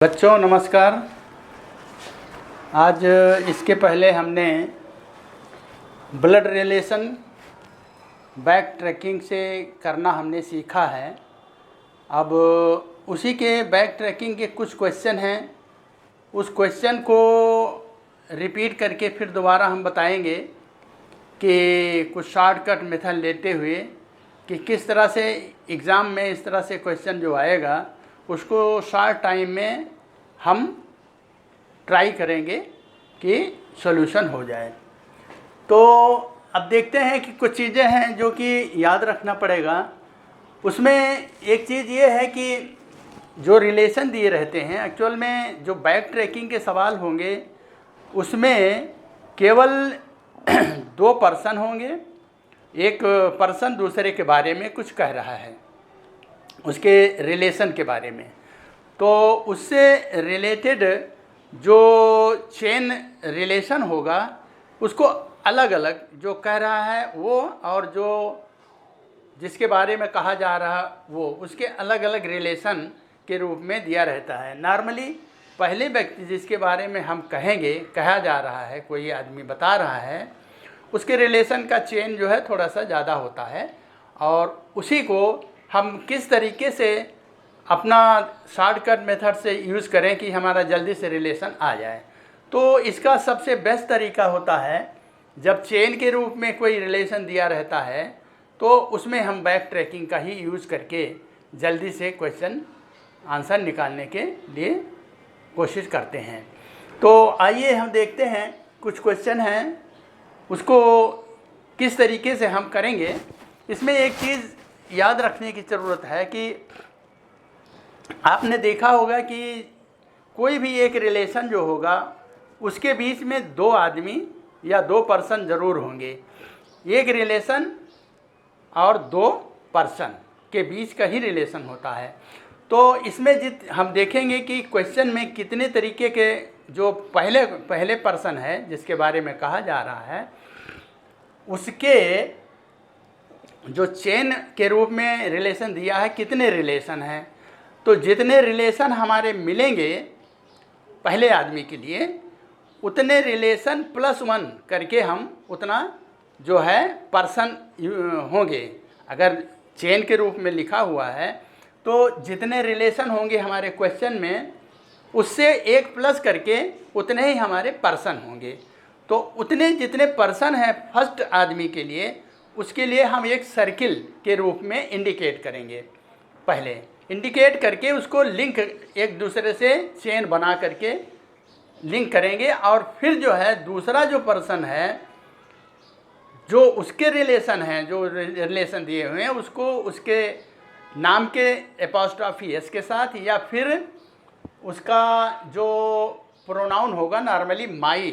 बच्चों नमस्कार। आज इसके पहले हमने ब्लड रिलेशन बैक ट्रैकिंग से करना हमने सीखा है। अब उसी के बैक ट्रैकिंग के कुछ क्वेश्चन हैं, उस क्वेश्चन को रिपीट करके फिर दोबारा हम बताएंगे कि कुछ शॉर्टकट मेथड लेते हुए कि किस तरह से एग्ज़ाम में इस तरह से क्वेश्चन जो आएगा उसको शॉर्ट टाइम में हम ट्राई करेंगे कि सॉल्यूशन हो जाए। तो अब देखते हैं कि कुछ चीज़ें हैं जो कि याद रखना पड़ेगा। उसमें एक चीज़ ये है कि जो रिलेशन दिए रहते हैं, एक्चुअल में जो बैक ट्रैकिंग के सवाल होंगे उसमें केवल दो पर्सन होंगे। एक पर्सन दूसरे के बारे में कुछ कह रहा है, उसके रिलेशन के बारे में, तो उससे रिलेटेड जो चेन रिलेशन होगा उसको अलग अलग जो कह रहा है वो और जो जिसके बारे में कहा जा रहा वो उसके अलग अलग रिलेशन के रूप में दिया रहता है। नॉर्मली पहले व्यक्ति जिसके बारे में हम कहेंगे, कहा जा रहा है, कोई आदमी बता रहा है, उसके रिलेशन का चेन जो है थोड़ा सा ज़्यादा होता है और उसी को हम किस तरीके से अपना शॉर्टकट मेथड से यूज़ करें कि हमारा जल्दी से रिलेशन आ जाए। तो इसका सबसे बेस्ट तरीका होता है जब चेन के रूप में कोई रिलेशन दिया रहता है तो उसमें हम बैक ट्रैकिंग का ही यूज़ करके जल्दी से क्वेश्चन आंसर निकालने के लिए कोशिश करते हैं। तो आइए हम देखते हैं, कुछ क्वेश्चन हैं उसको किस तरीके से हम करेंगे। इसमें एक चीज़ याद रखने की ज़रूरत है कि आपने देखा होगा कि कोई भी एक रिलेशन जो होगा उसके बीच में दो आदमी या दो पर्सन ज़रूर होंगे। एक रिलेशन और दो पर्सन के बीच का ही रिलेशन होता है। तो इसमें हम देखेंगे कि क्वेश्चन में कितने तरीके के जो पहले पर्सन है जिसके बारे में कहा जा रहा है उसके जो चेन के रूप में रिलेशन दिया है, कितने रिलेशन हैं। तो जितने रिलेशन हमारे मिलेंगे पहले आदमी के लिए उतने रिलेशन +1 करके हम उतना जो है पर्सन होंगे। अगर चेन के रूप में लिखा हुआ है तो जितने रिलेशन होंगे हमारे क्वेश्चन में उससे एक प्लस करके उतने ही हमारे पर्सन होंगे। तो उतने जितने पर्सन हैं फर्स्ट आदमी के लिए, उसके लिए हम एक सर्किल के रूप में इंडिकेट करेंगे। पहले इंडिकेट करके उसको लिंक एक दूसरे से चेन बना करके लिंक करेंगे और फिर जो है दूसरा जो पर्सन है जो उसके रिलेशन हैं, जो रिलेशन दिए हुए हैं, उसको उसके नाम के एपॉस्ट्रॉफी एस के साथ या फिर उसका जो प्रोनाउन होगा नॉर्मली माई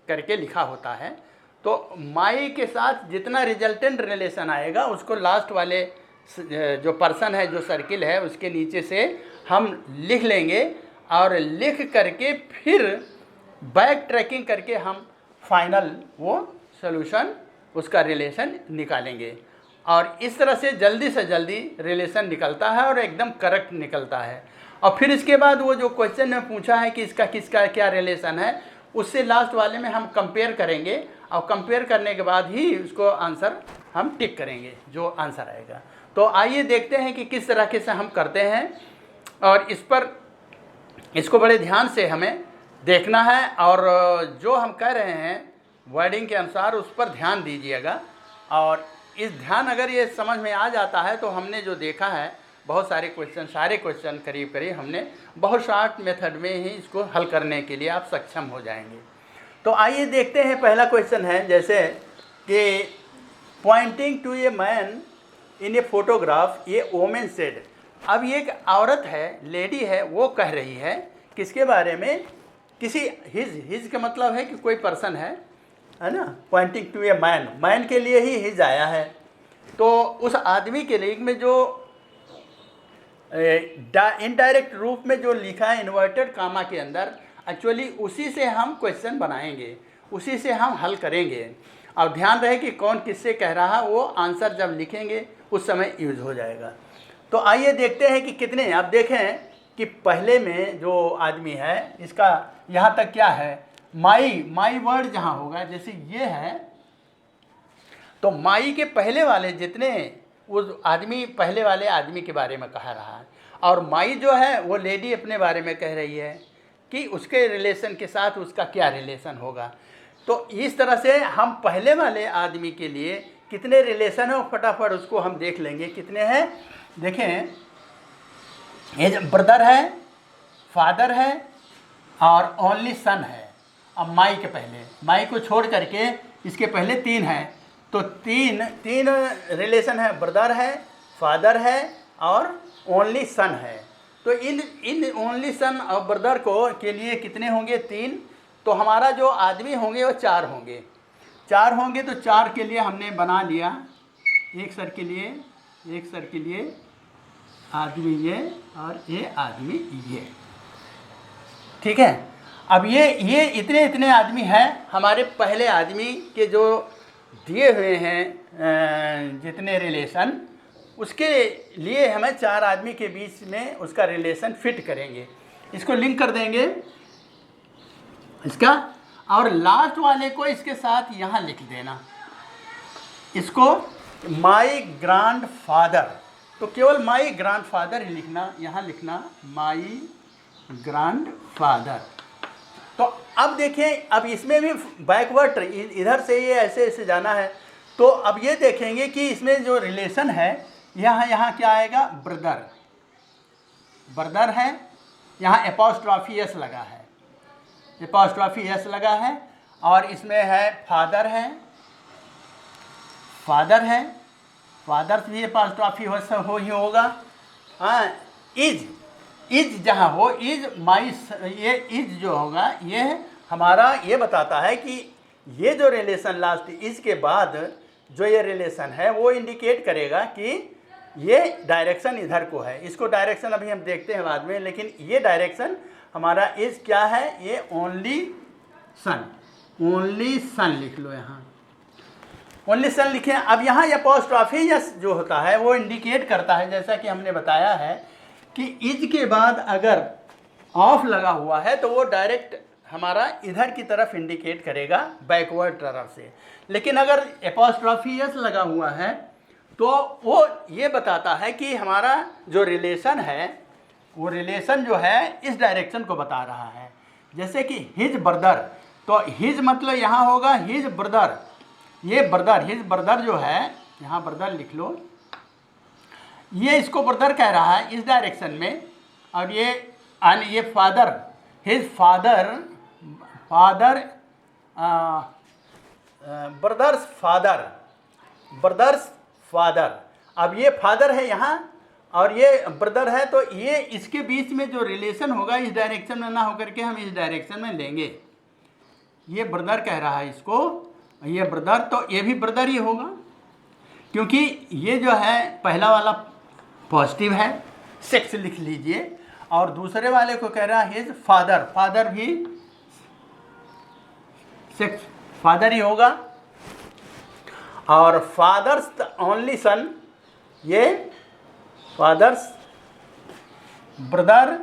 करके लिखा होता है, तो माई के साथ जितना रिजल्टेंट रिलेशन आएगा उसको लास्ट वाले जो पर्सन है, जो सर्किल है, उसके नीचे से हम लिख लेंगे और लिख करके फिर बैक ट्रैकिंग करके हम फाइनल वो सॉल्यूशन उसका रिलेशन निकालेंगे। और इस तरह से जल्दी रिलेशन निकलता है और एकदम करेक्ट निकलता है। और फिर इसके बाद वो जो क्वेश्चन में पूछा है कि इसका किसका क्या रिलेशन है, उससे लास्ट वाले में हम कंपेयर करेंगे और कंपेयर करने के बाद ही उसको आंसर हम टिक करेंगे जो आंसर आएगा। तो आइए देखते हैं कि किस तरीके से हम करते हैं और इसको बड़े ध्यान से हमें देखना है और जो हम कह रहे हैं वर्डिंग के अनुसार उस पर ध्यान दीजिएगा। और इस ध्यान अगर ये समझ में आ जाता है तो हमने जो देखा है बहुत सारे क्वेश्चन करीब हमने बहुत शॉर्ट मेथड में ही इसको हल करने के लिए आप सक्षम हो जाएंगे। तो आइए देखते हैं, पहला क्वेश्चन है जैसे कि pointing to a man in a photograph ये वोमेन सेड। अब ये एक औरत है, लेडी है, वो कह रही है किसके बारे में, किसी हिज का मतलब है कि कोई पर्सन है ना। पॉइंटिंग टू ए मैन के लिए ही हिज आया है। तो उस आदमी के लिए में जो इनडायरेक्ट रूप में जो लिखा है इन्वर्टेड कामा के अंदर, एक्चुअली उसी से हम क्वेश्चन बनाएंगे, उसी से हम हल करेंगे। और ध्यान रहे कि कौन किससे कह रहा, वो आंसर जब लिखेंगे उस समय यूज़ हो जाएगा। तो आइए देखते हैं कि कितने, आप देखें कि पहले में जो आदमी है इसका यहाँ तक क्या है, माई वर्ड जहाँ होगा, जैसे ये है तो माई के पहले वाले जितने उस आदमी पहले वाले आदमी के बारे में कह रहा है, और माई जो है वो लेडी अपने बारे में कह रही है कि उसके रिलेशन के साथ उसका क्या रिलेशन होगा। तो इस तरह से हम पहले वाले आदमी के लिए कितने रिलेशन है फटाफट उसको हम देख लेंगे कितने हैं। देखें, ये ब्रदर है, फादर है और ओनली सन है। अब माई के पहले, माई को छोड़ करके इसके पहले 3 है, तो तीन रिलेशन है, ब्रदर है, फादर है और ओनली सन है। तो इन ओनली सन और ब्रदर को के लिए कितने होंगे, 3। तो हमारा जो आदमी होंगे वो 4 होंगे। 4 होंगे तो 4 के लिए हमने बना लिया, एक सर के लिए आदमी ये और ये आदमी ये, ठीक है। अब ये इतने आदमी हैं हमारे पहले आदमी के जो दिए हुए हैं जितने रिलेशन, उसके लिए हमें 4 आदमी के बीच में उसका रिलेशन फिट करेंगे। इसको लिंक कर देंगे इसका, और लास्ट वाले को इसके साथ यहाँ लिख देना, इसको माई ग्रैंड फादर। तो केवल माई ग्रैंड फादर ही लिखना, यहाँ लिखना माई ग्रैंड फादर। तो अब देखें, अब इसमें भी बैकवर्ड इधर से ये ऐसे जाना है। तो अब ये देखेंगे कि इसमें जो रिलेशन है यहाँ क्या आएगा, ब्रदर है, यहाँ एपोस्ट्रॉफी एस लगा है, और इसमें है फादर भी एपोस्ट्रॉफी हो ही होगा। हाँ, इज जहाँ हो, इज माई, ये इज जो होगा ये हमारा ये बताता है कि ये जो रिलेशन लास्ट इज के बाद जो ये रिलेशन है वो इंडिकेट करेगा कि ये डायरेक्शन इधर को है। इसको डायरेक्शन अभी हम देखते हैं बाद में, लेकिन ये डायरेक्शन हमारा इज क्या है, ये ओनली सन लिख लो, यहाँ ओनली सन लिखें। अब यहाँ एपोस्ट्रॉफी एस जो होता है वो इंडिकेट करता है, जैसा कि हमने बताया है कि इज के बाद अगर ऑफ लगा हुआ है तो वो डायरेक्ट हमारा इधर की तरफ इंडिकेट करेगा, बैकवर्ड तरफ से। लेकिन अगर एपोस्ट्रॉफी एस लगा हुआ है तो वो ये बताता है कि हमारा जो रिलेशन है वो रिलेशन जो है इस डायरेक्शन को बता रहा है। जैसे कि हिज ब्रदर, तो हिज मतलब यहाँ होगा हिज ब्रदर, ये ब्रदर, हिज ब्रदर जो है, यहाँ ब्रदर लिख लो, ये इसको ब्रदर कह रहा है इस डायरेक्शन में। और ये फादर, हिज ब्रदर्स फादर। अब ये फादर है यहाँ और ये ब्रदर है, तो ये इसके बीच में जो रिलेशन होगा इस डायरेक्शन में ना होकर के हम इस डायरेक्शन में लेंगे। ये ब्रदर कह रहा है इसको, ये ब्रदर, तो ये भी ब्रदर ही होगा, क्योंकि ये जो है पहला वाला पॉजिटिव है, सेक्स लिख लीजिए, और दूसरे वाले को कह रहा है हिज फादर भी सेक्स फादर ही होगा। और फादर्स ओनली सन, ये फादर्स ब्रदर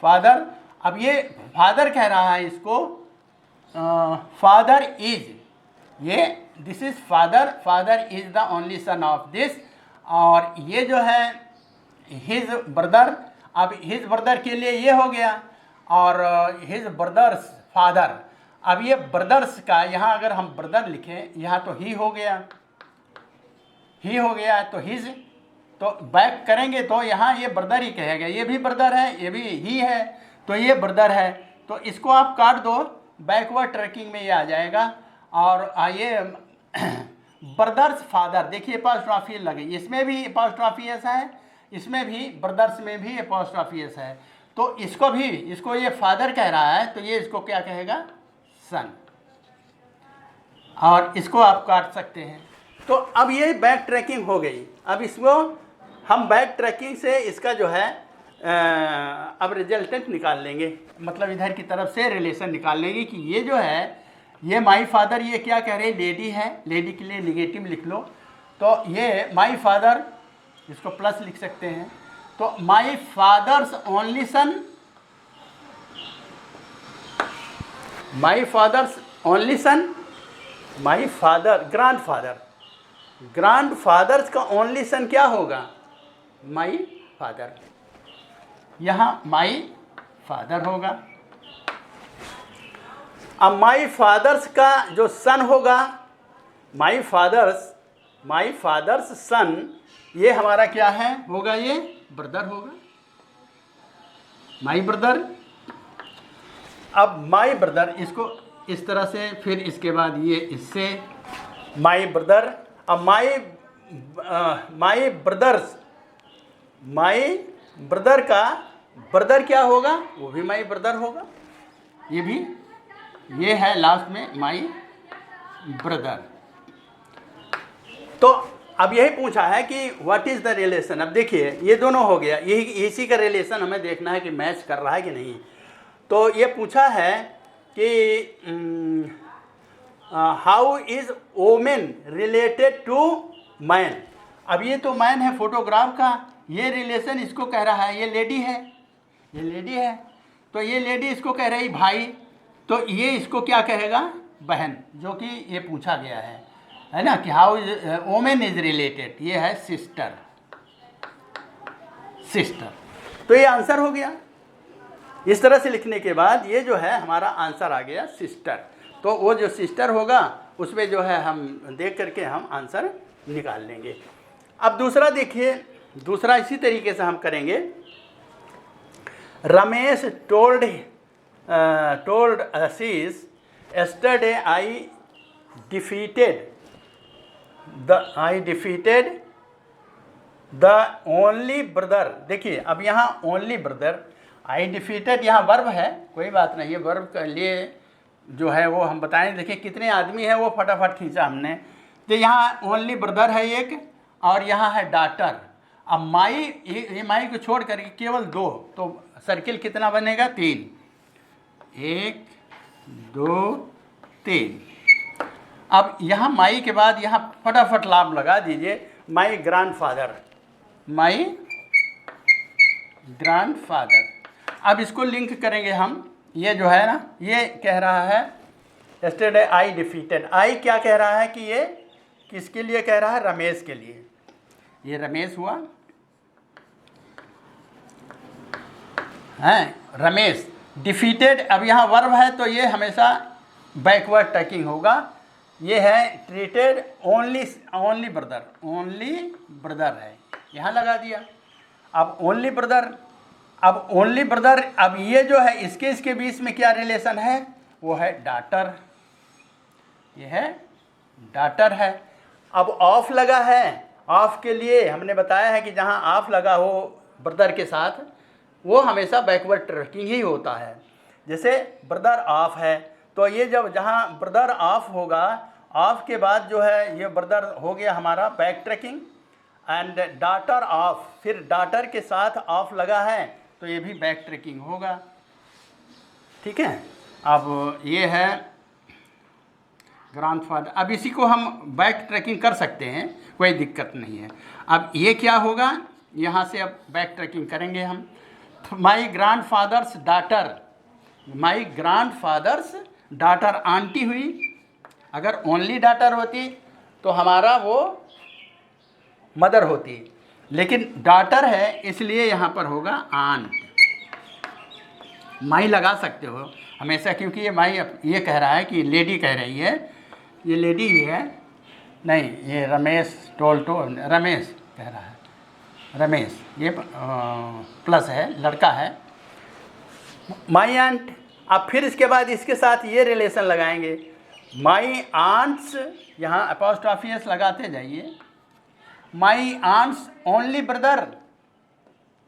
फादर। अब ये फादर कह रहा है इसको, फादर इज, ये this is father is the only son of this. और ये जो है हिज ब्रदर, अब हिज ब्रदर के लिए ये हो गया, और हिज ब्रदर्स फादर। अब ये ब्रदर्स का यहाँ अगर हम ब्रदर लिखें, यहाँ तो ही हो गया तो हिज, तो बैक करेंगे तो यहाँ ये ब्रदर ही कहेगा, ये भी ब्रदर है, ये भी ही है, तो ये ब्रदर है। तो इसको आप काट दो, बैकवर्ड ट्रैकिंग में ये आ जाएगा। और ये ब्रदर्स फादर, देखिए एपोस्ट्रॉफी लगी, इसमें भी एपोस्ट्रॉफी ऐसा है, इसमें भी ब्रदर्स में भी एपोस्ट्रॉफी ऐसा है। तो इसको ये फादर कह रहा है, तो ये इसको क्या कहेगा, सन। और इसको आप काट सकते हैं। तो अब ये बैक ट्रैकिंग हो गई। अब इसको हम बैक ट्रैकिंग से इसका जो है अब रिजल्टेंट निकाल लेंगे, मतलब इधर की तरफ से रिलेशन निकाल लेंगे कि ये जो है, ये माई फादर, ये क्या कह रहे हैं, लेडी है, लेडी के लिए निगेटिव लिख लो। तो ये माई फादर, इसको प्लस लिख सकते हैं, तो my father's only son, my father's only son, my father grandfather, grandfathers का ओनली सन क्या होगा? My father. यहाँ माई फादर होगा। अब माई फादर्स का जो सन होगा, माई फादर्स सन, ये हमारा क्या है होगा? ये ब्रदर होगा, माई ब्रदर। अब माई ब्रदर, इसको इस तरह से, फिर इसके बाद ये इससे माई ब्रदर। अब माई ब्रदर का ब्रदर क्या होगा? वो भी माई ब्रदर होगा। ये भी, ये है लास्ट में माई ब्रदर। तो अब यही पूछा है कि व्हाट इज़ द रिलेशन। अब देखिए ये दोनों हो गया, यही इसी का रिलेशन हमें देखना है कि मैच कर रहा है कि नहीं। तो ये पूछा है कि how is women related to man. अब ये तो मैन है फोटोग्राफ का, ये रिलेशन इसको कह रहा है, ये लेडी है, ये लेडी है, तो ये लेडी इसको कह रही भाई, तो ये इसको क्या कहेगा? बहन, जो कि ये पूछा गया है ना, कि how is women is related, ये है सिस्टर, सिस्टर। तो ये आंसर हो गया। इस तरह से लिखने के बाद ये जो है हमारा आंसर आ गया सिस्टर। तो वो जो सिस्टर होगा उसमें जो है हम देख करके हम आंसर निकाल लेंगे। अब दूसरा देखिए, दूसरा इसी तरीके से हम करेंगे। Ramesh told Ashish, yesterday I defeated the only brother। देखिए अब यहाँ ओनली ब्रदर, आई डिफीटेड यहाँ वर्ब है, कोई बात नहीं है, वर्ब के लिए जो है वो हम बताएं। देखिए कितने आदमी है वो फटाफट खींचा हमने। तो यहाँ ओनली ब्रदर है एक, और यहाँ है डाटर। अब माई, ये माई को छोड़ करके केवल दो, तो सर्किल कितना बनेगा? 3, 1 2 3। अब यहाँ माई के बाद यहाँ फटाफट लाभ लगा दीजिए, माई ग्रैंडफादर, माई ग्रैंडफादर। अब इसको लिंक करेंगे हम। ये जो है ना, ये कह रहा है यस्टरडे आई डिफीटेड। आई क्या कह रहा है कि ये किसके लिए कह रहा है? रमेश के लिए। ये रमेश हुआ है, रमेश डिफीटेड। अब यहाँ वर्ब है तो ये हमेशा बैकवर्ड टैकिंग होगा। ये है treated only brother, only brother है, यहाँ लगा दिया। अब ओनली ब्रदर, अब ओनली ब्रदर, अब ये जो है इसके बीच में क्या रिलेशन है? वो है डाटर, ये है डाटर है। अब ऑफ लगा है, ऑफ के लिए हमने बताया है कि जहाँ ऑफ लगा हो ब्रदर के साथ, वो हमेशा बैकवर्ड ट्रैकिंग ही होता है। जैसे ब्रदर ऑफ है, तो ये जब जहाँ ब्रदर ऑफ होगा, ऑफ के बाद जो है ये ब्रदर हो गया हमारा back tracking. And daughter of, फिर डाटर के साथ ऑफ लगा है तो ये भी बैक ट्रैकिंग होगा। ठीक है, अब ये है ग्रैंडफादर। अब इसी को हम बैक ट्रैकिंग कर सकते हैं, कोई दिक्कत नहीं है। अब ये क्या होगा, यहाँ से अब बैक ट्रैकिंग करेंगे हम। माई ग्रैंडफादर्स डाटर, माई ग्रैंडफादर्स डाटर आंटी हुई। अगर ओनली डाटर होती तो हमारा वो मदर होती, लेकिन डाटर है इसलिए यहाँ पर होगा आंट। माई लगा सकते हो हमेशा, क्योंकि ये माई ये कह रहा है कि लेडी कह रही है, ये लेडी ही है। नहीं, ये रमेश रमेश कह रहा है, रमेश ये प्लस है, लड़का है, माई आंट। अब फिर इसके बाद इसके साथ ये रिलेशन लगाएंगे, माई आंट्स, यहाँ अपॉस्ट्रोफी एस लगाते जाइए। माई आंट्स ओनली ब्रदर,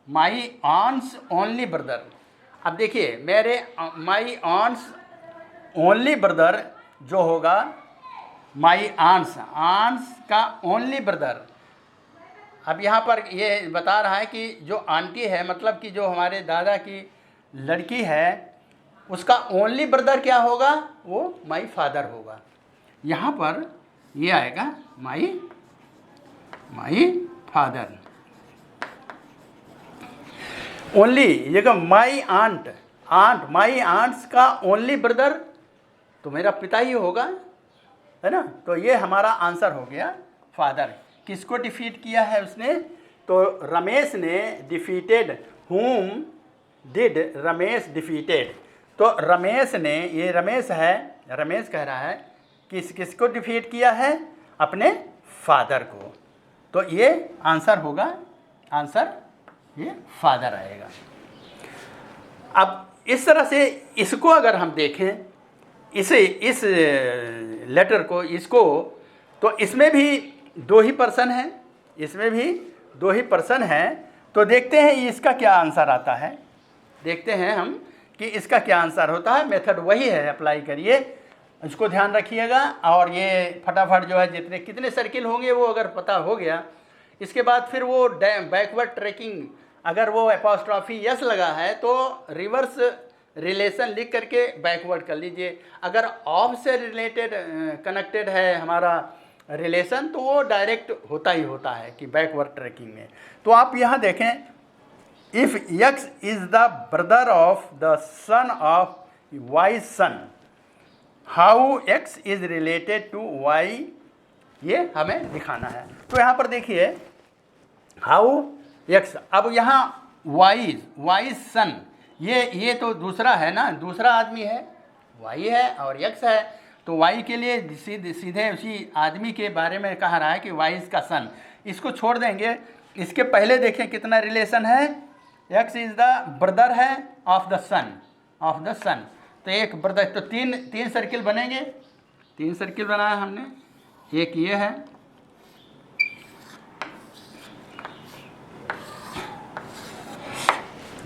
माई आंट्स ओनली ब्रदर। अब देखिए मेरे माई आंट्स ओनली ब्रदर जो होगा, माई आंट्स, आंट्स का ओनली ब्रदर। अब यहाँ पर ये बता रहा है कि जो आंटी है, मतलब कि जो हमारे दादा की लड़की है, उसका ओनली ब्रदर क्या होगा? वो माई फादर होगा। यहाँ पर ये आएगा माई फादर। ओनली, ये का my aunt, aunt my aunts का ओनली ब्रदर तो मेरा पिता ही होगा, है ना। तो ये हमारा आंसर हो गया फादर। किसको डिफीट किया है उसने, तो रमेश ने defeated, whom did Ramesh defeated, तो रमेश ने, ये रमेश है, रमेश कह रहा है किसको डिफीट किया है, अपने फादर को। तो ये आंसर होगा, आंसर ये फादर आएगा। अब इस तरह से इसको अगर हम देखें, इस लेटर को, इसको, तो इसमें भी दो ही पर्सन हैं, इसमें भी दो ही पर्सन हैं। तो देखते हैं इसका क्या आंसर आता है, देखते हैं हम कि इसका क्या आंसर होता है। मेथड वही है, अप्लाई करिए, इसको ध्यान रखिएगा। और ये फटाफट जो है जितने कितने सर्किल होंगे वो अगर पता हो गया, इसके बाद फिर वो बैकवर्ड ट्रैकिंग, अगर वो एपोस्ट्रॉफी यस लगा है तो रिवर्स रिलेशन लिख करके बैकवर्ड कर लीजिए। अगर ऑफ से रिलेटेड कनेक्टेड है हमारा रिलेशन तो वो डायरेक्ट होता ही होता है कि बैकवर्ड ट्रैकिंग में। तो आप यहाँ देखें, if X is the brother of the son of Y son, how X is related to Y, ये हमें दिखाना है। तो यहाँ पर देखिए हाउ एक्स, अब यहाँ वाई सन, ये तो दूसरा है ना, दूसरा आदमी है, वाई है और एक्स है। तो वाई के लिए सीधे उसी आदमी के बारे में कह रहा है कि वाई का सन, इसको छोड़ देंगे। इसके पहले देखें कितना रिलेशन है, एक्स इज़ द ब्रदर है of the son, of the son. तो एक ब्रदर, तो तीन सर्किल बनेंगे, तीन सर्किल बनाया हमने, एक ये है,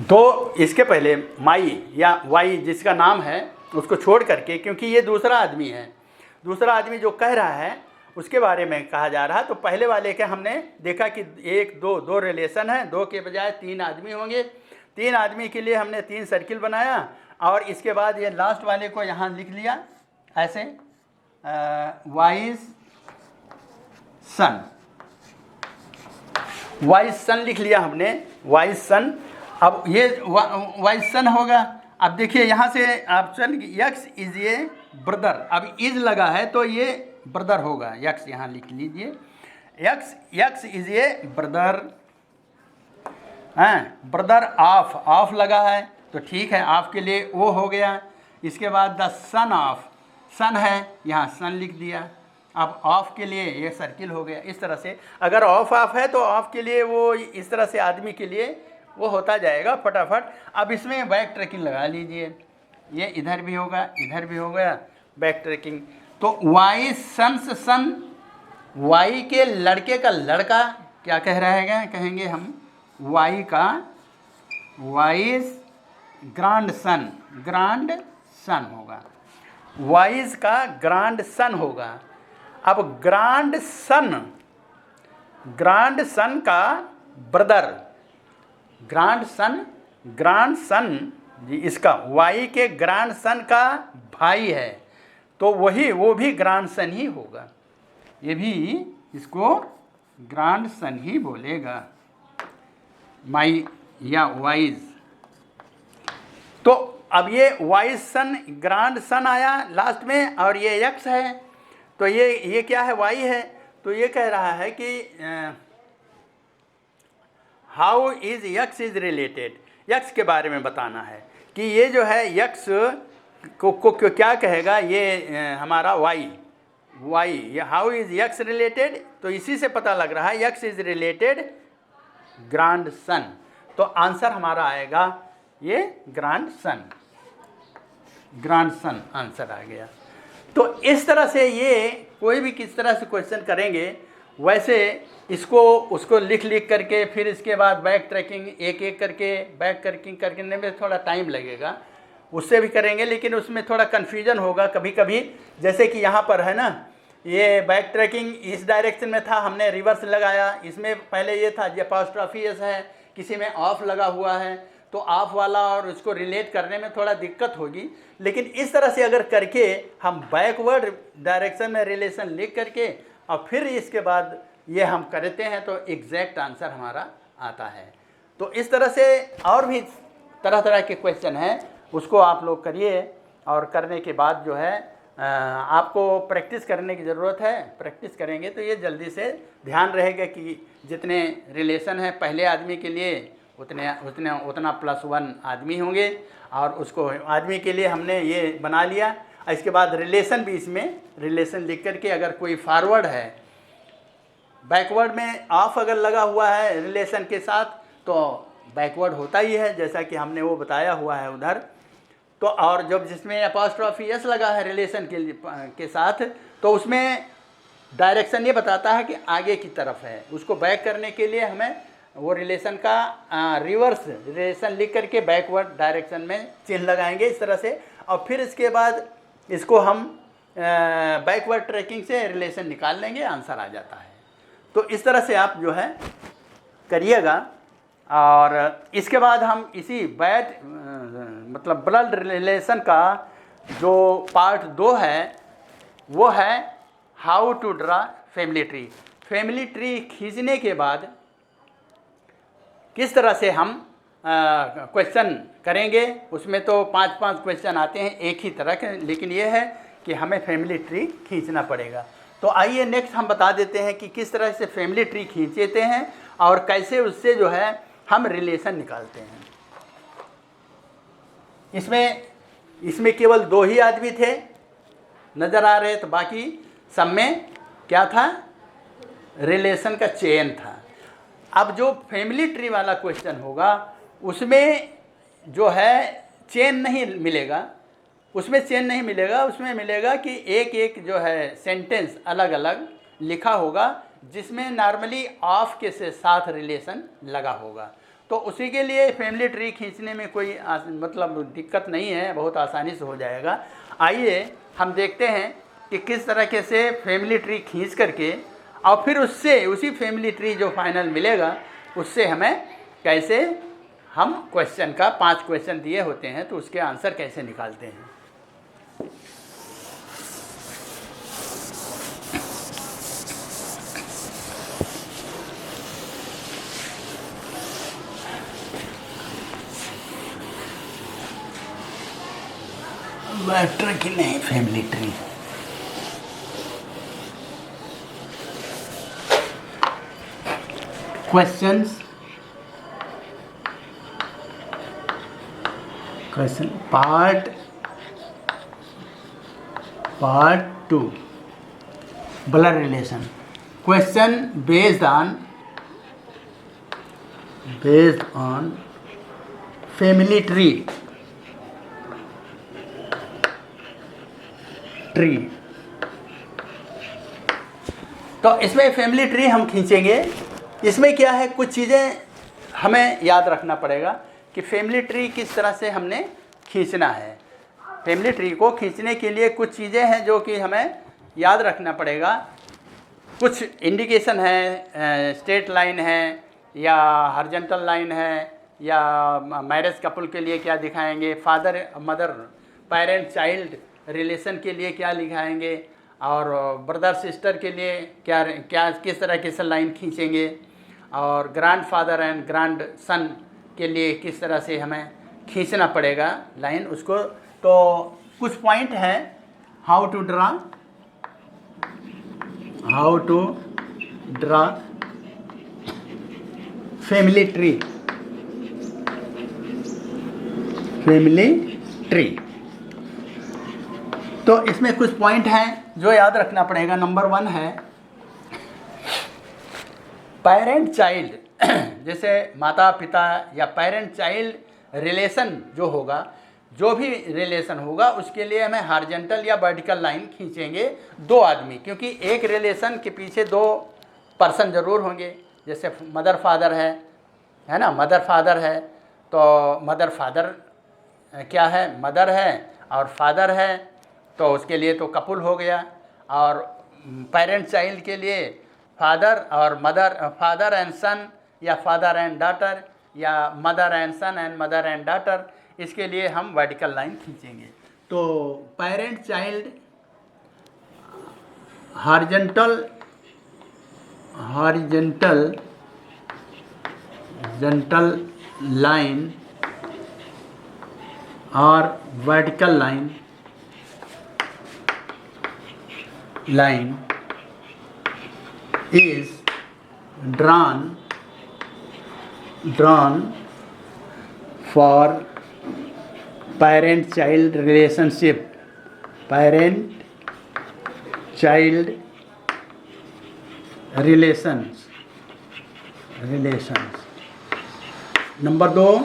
दो इसके पहले माई या वाई जिसका नाम है उसको छोड़ करके, क्योंकि ये दूसरा आदमी है, दूसरा आदमी जो कह रहा है उसके बारे में कहा जा रहा है। तो पहले वाले के हमने देखा कि एक दो रिलेशन है, दो के बजाय तीन आदमी होंगे, तीन आदमी के लिए हमने तीन सर्किल बनाया। और इसके बाद ये लास्ट वाले को यहाँ लिख लिया ऐसे, वाइज सन, वाइज सन लिख लिया हमने, वाइज सन। अब ये वाइज सन होगा। अब देखिए यहाँ से आप चल, यक्स इज ये ब्रदर, अब इज लगा है तो ये ब्रदर होगा, यक्स यहाँ लिख लीजिए, यक्स इज ये ब्रदर, हैं, ब्रदर ऑफ लगा है तो ठीक है, ऑफ के लिए वो हो गया। इसके बाद द सन ऑफ, सन है यहाँ सन लिख दिया। अब ऑफ के लिए ये सर्किल हो गया। इस तरह से अगर ऑफ है तो ऑफ के लिए वो इस तरह से आदमी के लिए वो होता जाएगा फटाफट। अब इसमें बैक ट्रैकिंग लगा लीजिए, ये इधर भी होगा इधर भी हो गया बैक ट्रैकिंग। तो वाई सन्स सन, वाई के लड़के का लड़का क्या कह रहेगा, कहेंगे हम वाई का वाइज ग्रांड सन, ग्रांड सन होगा, वाइज का ग्रांड सन होगा। अब ग्रांड सन का ब्रदर, ग्रांड सन जी, इसका वाई के ग्रांड सन का भाई है, तो वो भी ग्रांड सन ही होगा, ये भी इसको ग्रांड सन ही बोलेगा, माई या वाइज। तो अब ये वाइज सन ग्रांड सन आया लास्ट में, और ये यक्स है, तो ये क्या है, वाई है। तो ये कह रहा है कि how is x is related, x के बारे में बताना है कि ये जो है यक्स को क्या कहेगा, ये हमारा वाई, ये हाउ इज यक्स रिलेटेड, तो इसी से पता लग रहा है यक्स इज रिलेटेड ग्रांड सन। तो आंसर हमारा आएगा ये ग्रांड सन आंसर आ गया। तो इस तरह से ये कोई भी किस तरह से क्वेश्चन करेंगे वैसे इसको उसको लिख करके फिर इसके बाद बैक ट्रैकिंग एक एक करके बैक ट्रैकिंग करने में थोड़ा टाइम लगेगा, उससे भी करेंगे लेकिन उसमें थोड़ा कन्फ्यूजन होगा कभी कभी। जैसे कि यहाँ पर है ना, ये बैक ट्रैकिंग इस डायरेक्शन में था, हमने रिवर्स लगाया, इसमें पहले ये था ये अपोस्ट्रोफी एस है, किसी में ऑफ लगा हुआ है, तो ऑफ वाला और उसको रिलेट करने में थोड़ा दिक्कत होगी। लेकिन इस तरह से अगर करके हम बैकवर्ड डायरेक्शन में रिलेशन लिख करके और फिर इसके बाद ये हम करते हैं तो एग्जैक्ट आंसर हमारा आता है। तो इस तरह से और भी तरह तरह के क्वेश्चन हैं, उसको आप लोग करिए। और करने के बाद जो है आपको प्रैक्टिस करने की ज़रूरत है। प्रैक्टिस करेंगे तो ये जल्दी से ध्यान रहेगा कि जितने रिलेशन हैं पहले आदमी के लिए उतना +1 आदमी होंगे, और उसको आदमी के लिए हमने ये बना लिया। इसके बाद रिलेशन भी, इसमें रिलेशन लिख करके अगर कोई फॉरवर्ड है, बैकवर्ड में ऑफ अगर लगा हुआ है रिलेशन के साथ तो बैकवर्ड होता ही है, जैसा कि हमने वो बताया हुआ है उधर। तो और जब जिसमें अपॉस्ट्रोफी एस लगा है रिलेशन के साथ, तो उसमें डायरेक्शन ये बताता है कि आगे की तरफ है। उसको बैक करने के लिए हमें वो रिलेशन का रिवर्स रिलेशन लिख करके बैकवर्ड डायरेक्शन में चिन्ह लगाएंगे इस तरह से, और फिर इसके बाद इसको हम बैकवर्ड ट्रैकिंग से रिलेशन निकाल लेंगे, आंसर आ जाता है। तो इस तरह से आप जो है करिएगा। और इसके बाद हम इसी मतलब ब्लड रिलेशन का जो पार्ट 2 है वो है how to draw family tree. Family tree खींचने के बाद किस तरह से हम क्वेश्चन करेंगे। उसमें तो 5-5 क्वेश्चन आते हैं एक ही तरह के, लेकिन ये है कि हमें फैमिली ट्री खींचना पड़ेगा। तो आइए नेक्स्ट हम बता देते हैं कि किस तरह से फैमिली ट्री खींचते हैं और कैसे उससे जो है हम रिलेशन निकालते हैं। इसमें केवल 2 ही आदमी थे नज़र आ रहे, तो बाकी सब में क्या था, रिलेशन का चेन था। अब जो फैमिली ट्री वाला क्वेश्चन होगा उसमें जो है चेन नहीं मिलेगा, उसमें मिलेगा कि एक एक जो है सेंटेंस अलग अलग लिखा होगा, जिसमें नॉर्मली ऑफ के से साथ रिलेशन लगा होगा। तो उसी के लिए फैमिली ट्री खींचने में कोई मतलब दिक्कत नहीं है, बहुत आसानी से हो जाएगा। आइए हम देखते हैं कि किस तरह से फैमिली ट्री खींच करके और फिर उससे उसी फैमिली ट्री जो फाइनल मिलेगा उससे हमें कैसे हम क्वेश्चन का 5 क्वेश्चन दिए होते हैं तो उसके आंसर कैसे निकालते हैं। ट्री की नहीं, family tree. Question part 2 blood relation. Question based on family tree. तो इसमें फैमिली ट्री हम खींचेंगे। इसमें क्या है, कुछ चीज़ें हमें याद रखना पड़ेगा कि फैमिली ट्री किस तरह से हमने खींचना है। फैमिली ट्री को खींचने के लिए कुछ चीज़ें हैं जो कि हमें याद रखना पड़ेगा। कुछ इंडिकेशन है, स्ट्रेट लाइन है या हॉरिजॉन्टल लाइन है, या मैरिज कपल के लिए क्या दिखाएंगे, father mother parent child relation के लिए क्या लिखाएंगे, और ब्रदर सिस्टर के लिए क्या किस तरह से लाइन खींचेंगे, और grand father and grand son के लिए किस तरह से हमें खींचना पड़ेगा लाइन उसको। तो कुछ पॉइंट हैं how to draw family tree. तो इसमें कुछ पॉइंट हैं जो याद रखना पड़ेगा। नंबर 1 है पेरेंट चाइल्ड, जैसे माता पिता या पेरेंट चाइल्ड रिलेशन जो होगा, जो भी रिलेशन होगा उसके लिए हमें हॉरिजॉन्टल या वर्टिकल लाइन खींचेंगे 2 आदमी, क्योंकि एक रिलेशन के पीछे 2 पर्सन ज़रूर होंगे। जैसे मदर फादर है ना, मदर फादर है तो मदर फादर क्या है, मदर है और फादर है, तो उसके लिए तो कपुल हो गया। और पेरेंट चाइल्ड के लिए फादर और मदर, फादर एंड सन या फादर एंड डॉटर या mother and son and mother and daughter, इसके लिए हम वर्टिकल लाइन खींचेंगे। तो parent child horizontal horizontal line or vertical line is drawn for parent-child relationship. Parent-child relations. Number 2,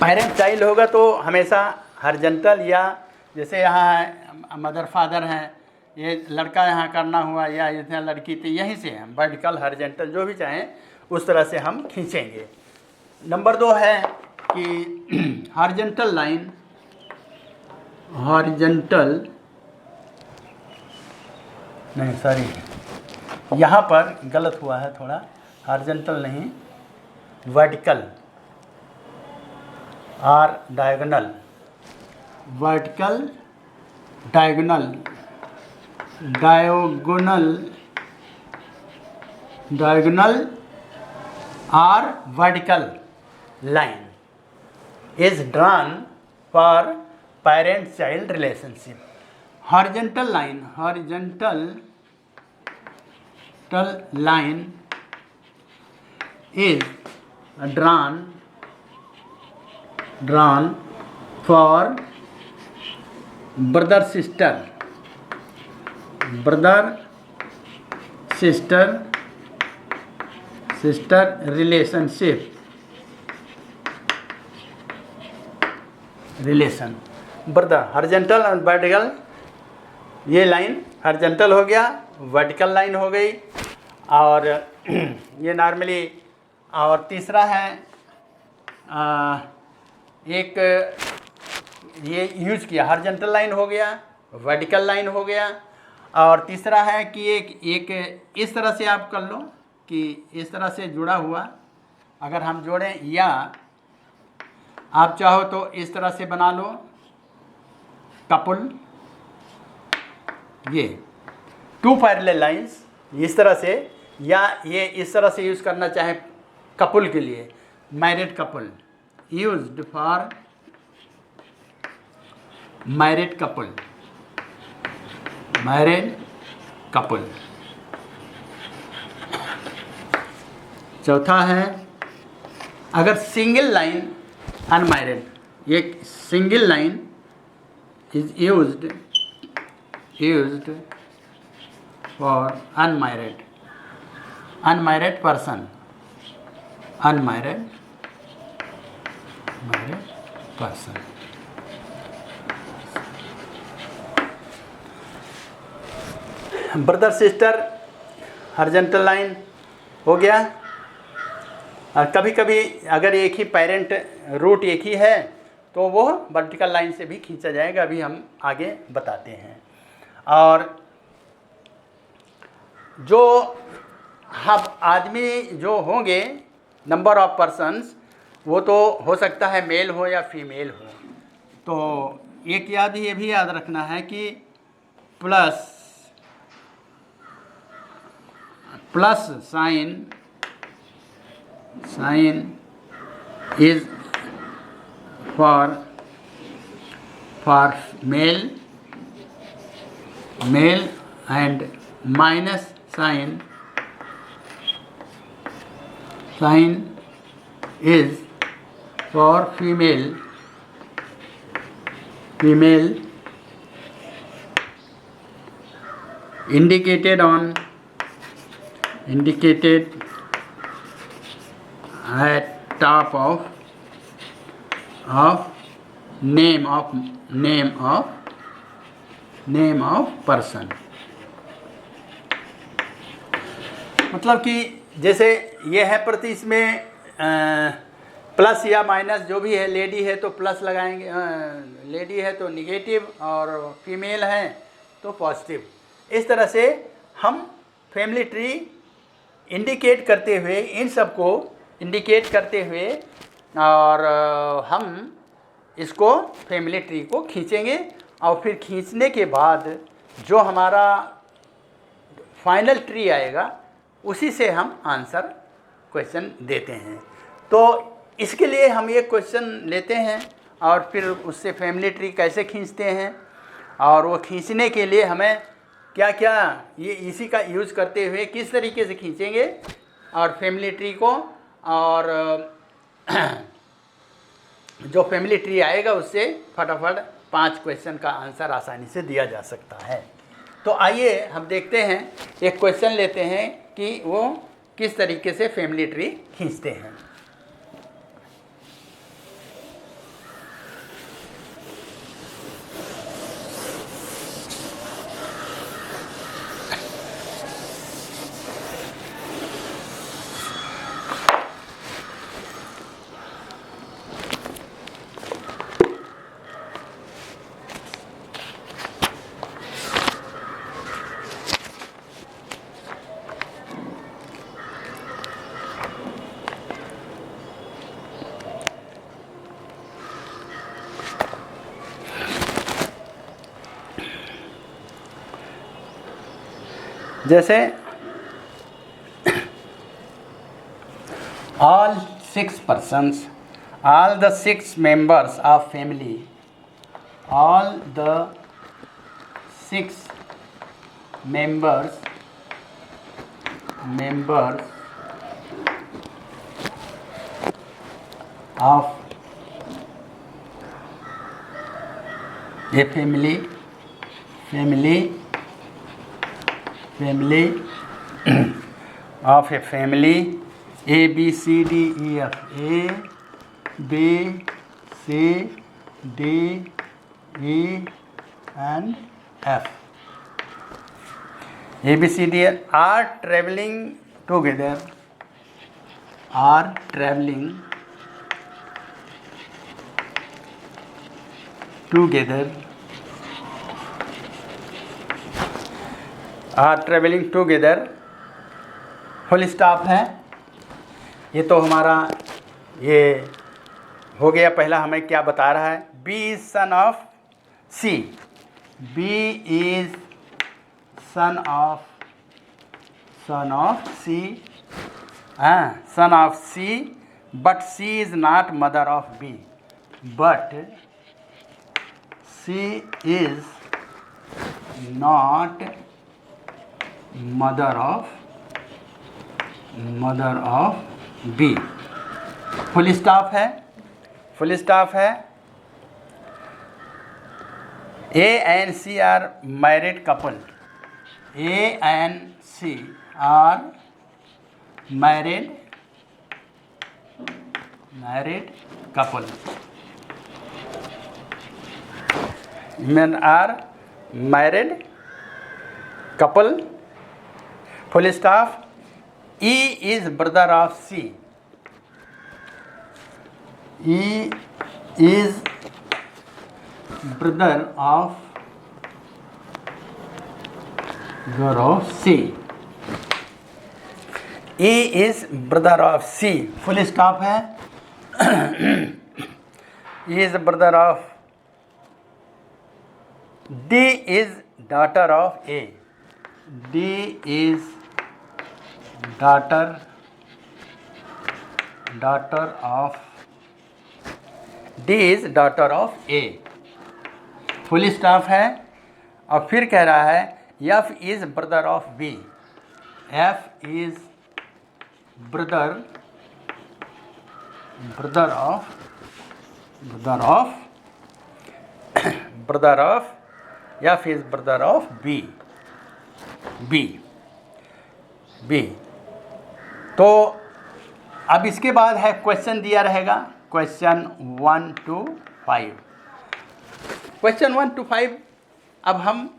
parent child होगा तो हमेशा हॉरिजॉन्टल, या जैसे यहाँ है मदर फादर हैं, ये लड़का यहाँ करना हुआ या इतना लड़की, तो यहीं से हम वर्टिकल हॉरिजॉन्टल जो भी चाहें उस तरह से हम खींचेंगे। नंबर 2 है कि हॉरिजॉन्टल लाइन, नहीं सॉरी यहाँ पर गलत हुआ है थोड़ा, हॉरिजॉन्टल नहीं, वर्टिकल और डायगोनल। वर्टिकल, डायगोनल और vertical line is drawn for parent-child relationship. Horizontal line is drawn for brother sister relation. Brother horizontal और वर्टिकल, ये लाइन हॉरिजॉन्टल हो गया, वर्टिकल लाइन हो गई, और ये नॉर्मली। और तीसरा है एक ये यूज किया, हॉरिजॉन्टल लाइन हो गया, वर्टिकल लाइन हो गया, और तीसरा है कि एक इस तरह से आप कर लो कि इस तरह से जुड़ा हुआ अगर हम जोड़ें, या आप चाहो तो इस तरह से बना लो कपल, ये 2 पैरेलल लाइंस इस तरह से, या ये इस तरह से यूज़ करना चाहे कपल के लिए, married couple, used for married couple. चौथा है अगर सिंगल लाइन अनमैरिड, एक single line is used for unmarried person, brother sister horizontal line हो गया। और कभी कभी अगर एक ही पेरेंट रूट एक ही है तो वो वर्टिकल लाइन से भी खींचा जाएगा, अभी हम आगे बताते हैं। और जो हम आदमी जो होंगे, नंबर ऑफ पर्सन्स, वो तो हो सकता है मेल हो या फीमेल हो। तो एक ये भी याद रखना है कि plus sign is for male, and minus sign is for female, indicated at top of name of person। मतलब कि जैसे ये है प्रति, इसमें प्लस या माइनस जो भी है, लेडी है तो प्लस लगाएंगे, लेडी है तो निगेटिव, और फीमेल है तो पॉजिटिव। इस तरह से हम फैमिली ट्री इंडिकेट करते हुए, इन सब को इंडिकेट करते हुए, और हम इसको फैमिली ट्री को खींचेंगे, और फिर खींचने के बाद जो हमारा फाइनल ट्री आएगा उसी से हम आंसर क्वेश्चन देते हैं। तो इसके लिए हम ये क्वेश्चन लेते हैं और फिर उससे फैमिली ट्री कैसे खींचते हैं, और वो खींचने के लिए हमें क्या क्या ये इसी का यूज़ करते हुए किस तरीके से खींचेंगे और फैमिली ट्री को, और जो फैमिली ट्री आएगा उससे फटाफट 5 क्वेश्चन का आंसर आसानी से दिया जा सकता है। तो आइए हम देखते हैं, एक क्वेश्चन लेते हैं कि वो किस तरीके से फैमिली ट्री खींचते हैं। जैसे all 6 persons, all the 6 members of family, all the 6 members of a family of a family A B C D E F, A B C D E and F, A B C D are traveling together, are traveling together, full stop है। ये तो हमारा ये हो गया। पहला हमें क्या बता रहा है, B is son of C, B is son of C, son of C, but C is not mother of B, but C is not mother of B, full stop है। A and C are married couple, A and C are married couple, men are married couple, full stop। E is brother of C, E is brother of C, E is brother of C, full stop है। E is brother of D is daughter of A, D is daughter of A, full stop है। और फिर कह रहा है F is brother of B, F is brother of F is brother of B। तो अब इसके बाद है क्वेश्चन दिया रहेगा, क्वेश्चन 1 to 5। क्वेश्चन 1 to 5 अब हम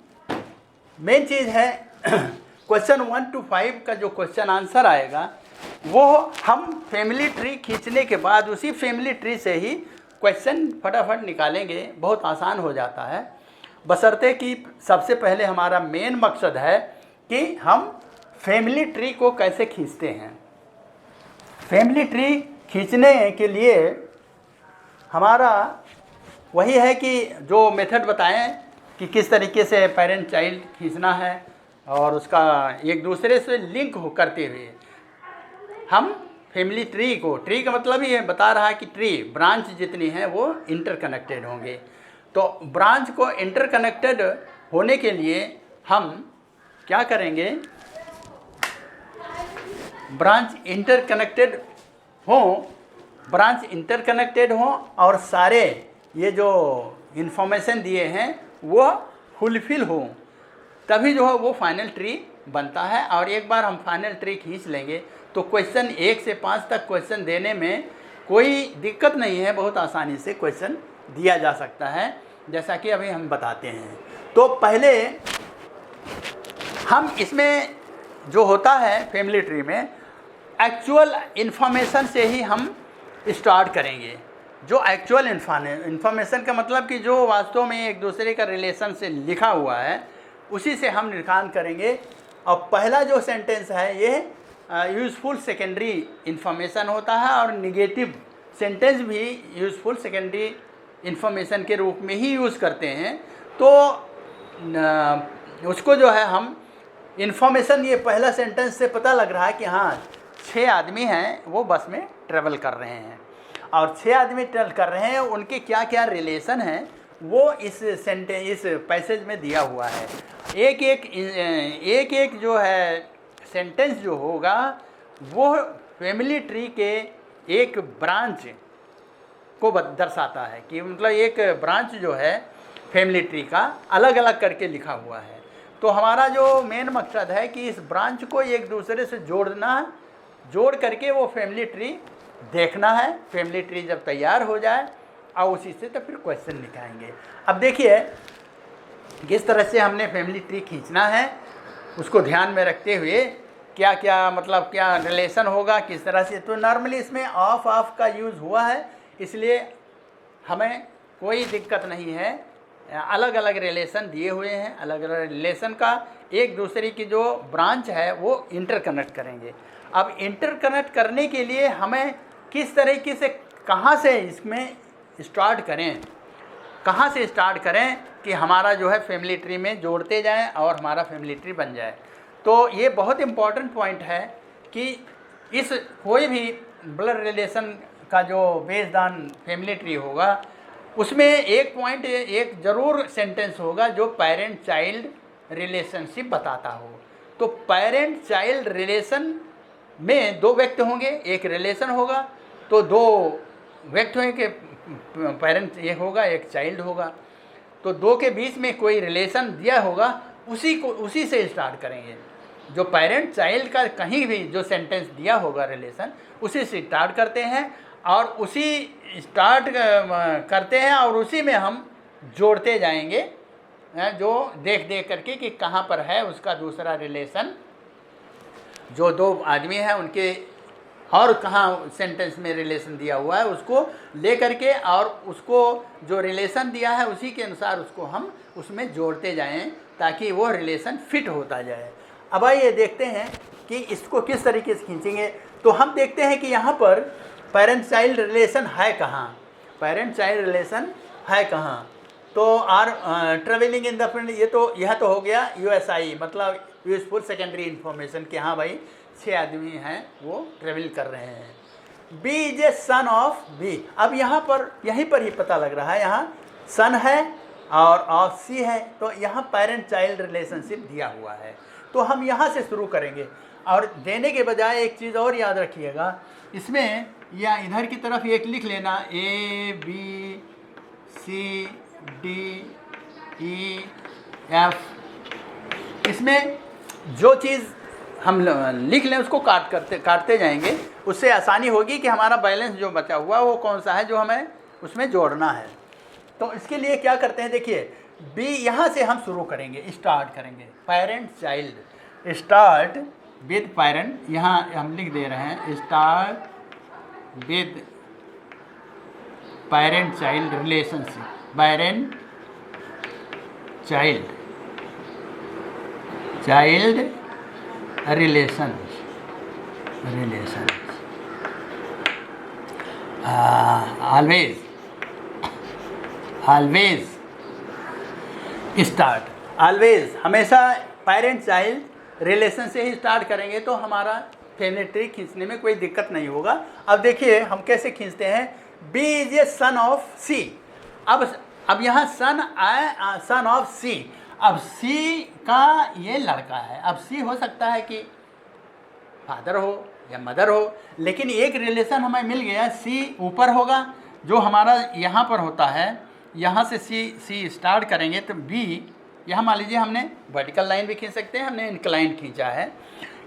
मेन चीज़ है क्वेश्चन 1 to 5 का जो क्वेश्चन आंसर आएगा वो हम फैमिली ट्री खींचने के बाद उसी फैमिली ट्री से ही क्वेश्चन फटाफट निकालेंगे। बहुत आसान हो जाता है, बशर्ते कि सबसे पहले हमारा मेन मकसद है कि हम फैमिली ट्री को कैसे खींचते हैं। फैमिली ट्री खींचने के लिए हमारा वही है कि जो मेथड बताएं कि किस तरीके से पेरेंट चाइल्ड खींचना है और उसका एक दूसरे से लिंक करते हुए हम फैमिली ट्री को, ट्री का मतलब ही बता रहा है कि ट्री ब्रांच जितनी हैं वो इंटरकनेक्टेड होंगे। तो ब्रांच को इंटरकनेक्टेड होने के लिए हम क्या करेंगे, ब्रांच इंटरकनेक्टेड हो और सारे ये जो इन्फॉर्मेशन दिए हैं वो फुलफिल हो, तभी जो है वो फाइनल ट्री बनता है। और एक बार हम फाइनल ट्री खींच लेंगे तो क्वेश्चन 1 से 5 तक क्वेश्चन देने में कोई दिक्कत नहीं है, बहुत आसानी से क्वेश्चन दिया जा सकता है, जैसा कि अभी हम बताते हैं। तो पहले हम इसमें जो होता है फैमिली ट्री में एक्चुअल इन्फॉर्मेशन से ही हम स्टार्ट करेंगे। जो एक्चुअल इन्फॉर्मेशन का मतलब कि जो वास्तव में एक दूसरे का रिलेशन से लिखा हुआ है उसी से हम निकाल करेंगे। और पहला जो सेंटेंस है ये यूज़फुल सेकेंडरी इन्फॉर्मेशन होता है और निगेटिव सेंटेंस भी यूज़फुल सेकेंडरी इन्फॉर्मेशन के रूप में ही यूज़ करते हैं। तो उसको जो है हम इन्फॉर्मेशन, ये पहला सेंटेंस से पता लग रहा है कि हाँ 6 आदमी हैं वो बस में ट्रेवल कर रहे हैं और 6 आदमी ट्रेवल कर रहे हैं, उनके क्या क्या रिलेशन हैं वो इस पैसेज में दिया हुआ है। एक एक जो है सेंटेंस जो होगा वो फैमिली ट्री के एक ब्रांच को दर्शाता है कि मतलब एक ब्रांच जो है फैमिली ट्री का अलग अलग करके लिखा हुआ है। तो हमारा जो मेन मकसद है कि इस ब्रांच को एक दूसरे से जोड़ करके वो फैमिली ट्री देखना है। फैमिली ट्री जब तैयार हो जाए और उसी से तो फिर क्वेश्चन निकालेंगे। अब देखिए किस तरह से हमने फैमिली ट्री खींचना है, उसको ध्यान में रखते हुए क्या क्या मतलब क्या रिलेशन होगा किस तरह से। तो नॉर्मली इसमें ऑफ का यूज़ हुआ है, इसलिए हमें कोई दिक्कत नहीं है। अलग अलग रिलेशन दिए हुए हैं, अलग अलग रिलेशन का एक दूसरे की जो ब्रांच है वो इंटरकनेक्ट करेंगे। अब इंटरकनेक्ट करने के लिए हमें किस तरीके से कहाँ से इसमें स्टार्ट करें कि हमारा जो है फैमिली ट्री में जोड़ते जाएं और हमारा फैमिली ट्री बन जाए। तो ये बहुत इम्पॉर्टेंट पॉइंट है कि इस कोई भी ब्लड रिलेशन का जो बेस्ड ऑन फैमिली ट्री होगा उसमें एक ज़रूर सेंटेंस होगा जो पेरेंट चाइल्ड रिलेशनशिप बताता हो। तो पेरेंट चाइल्ड रिलेशन में 2 व्यक्ति होंगे, एक रिलेशन होगा, तो 2 व्यक्ति होंगे, पेरेंट ये होगा एक चाइल्ड होगा। तो 2 के बीच में कोई रिलेशन दिया होगा उसी से स्टार्ट करेंगे। जो पेरेंट चाइल्ड का कहीं भी जो सेंटेंस दिया होगा रिलेशन उसी से स्टार्ट करते हैं और उसी में हम जोड़ते जाएंगे जो देख करके कि कहाँ पर है उसका दूसरा रिलेशन, जो 2 आदमी हैं उनके और कहाँ सेंटेंस में रिलेशन दिया हुआ है उसको ले करके और उसको जो रिलेशन दिया है उसी के अनुसार उसको हम उसमें जोड़ते जाएं ताकि वो रिलेशन फिट होता जाए। अब आइए देखते हैं कि इसको किस तरीके से खींचेंगे। तो हम देखते हैं कि यहाँ पर पेरेंट चाइल्ड रिलेशन है कहाँ। तो are travelling in the field, यह तो हो गया यूएसआई मतलब यूजफुल सेकेंडरी इन्फॉर्मेशन कि हाँ भाई 6 आदमी हैं वो ट्रेवल कर रहे हैं। B is a son of B. अब यहाँ पर यहीं पर ही पता लग रहा है, यहाँ सन है और ऑफ सी है, तो यहाँ पेरेंट चाइल्ड रिलेशनशिप दिया हुआ है। तो हम यहाँ से शुरू करेंगे और देने के बजाय एक चीज़ और याद रखिएगा, इसमें या इधर की तरफ एक लिख लेना A B C D E F। इसमें जो चीज़ हम लिख लें उसको काटते जाएंगे, उससे आसानी होगी कि हमारा बैलेंस जो बचा हुआ वो कौन सा है जो हमें उसमें जोड़ना है। तो इसके लिए क्या करते हैं, देखिए बी यहाँ से हम शुरू करेंगे, स्टार्ट करेंगे parent child, start with parent, यहाँ हम लिख दे रहे हैं start with parent child relationship, parent child relation always start, always हमेशा पेरेंट चाइल्ड रिलेशन से ही स्टार्ट करेंगे तो हमारा डेफिनेटली खींचने में कोई दिक्कत नहीं होगा। अब देखिए हम कैसे खींचते हैं, B is a son of C। अब यहाँ सन ऑफ C, अब C का ये लड़का है। अब C हो सकता है कि फादर हो या मदर हो, लेकिन एक रिलेशन हमें मिल गया, C ऊपर होगा जो हमारा यहाँ पर होता है, यहाँ से C स्टार्ट करेंगे तो B, यहाँ मान लीजिए हमने वर्टिकल लाइन भी खींच सकते हैं, हमने इंक्लाइन खींचा है,